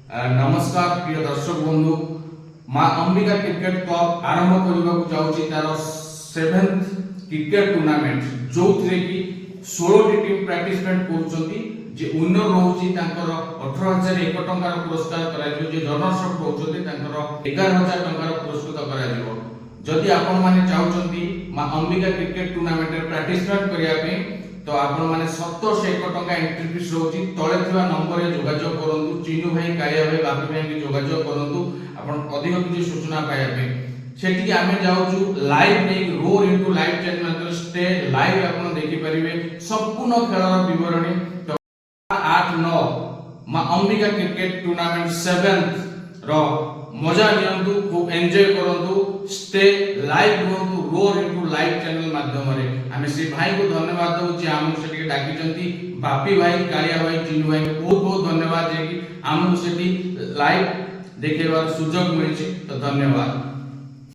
नमस्कार प्रिय दर्शक बंधु माँ अंबिका क्रिकेट क्लब आरंभ करने जाऊँगी तार 7th क्रिकेट टूर्नामेंट जो थे कि 16 टीम पार्टिसिपेट करुँचे जे विनर रोचे 18,001 टंकार पुरस्कार करा जे रनर्स अप रोचे 11,000 टंकार पुरस्कृत करा जदि आपण माने चाहउछंती माँ अंबिका क्रिकेट टूर्नामेंट पार्टिसिपेट करिया तो आपण माने 701 टंका एंट्री फीस रोची तळे थिबा नंबर रे जोगाजोग करंतु चिन्नू भाई काया भाई बापी भाई के जोगाजोग करंतु आपण अधिक किछि सूचना पाया पे सेठी आमे जाउछु लाइव नै रोर इनटू लाइव चैनल मात्र स्टे लाइव आपण देखि परिबे संपूर्ण खेलर विवरणी तो 8-9 माँ अंबिका क्रिकेट टूर्नामेंट 7th रो मजा नियंतु खूब एंजॉय करंतु स्टे लाइव रहंतु रोर इनटू लाइव चैनल माध्यम रे आमे से भाई को धन्यवाद दउ जे हमहु सेठी डाकी जंती बापी भाई कालिया भाई चिन्नू भाई बहुत बहुत धन्यवाद जे कि हमहु सेठी लाइव देखेबार सुযোগ मिलछि तो धन्यवाद।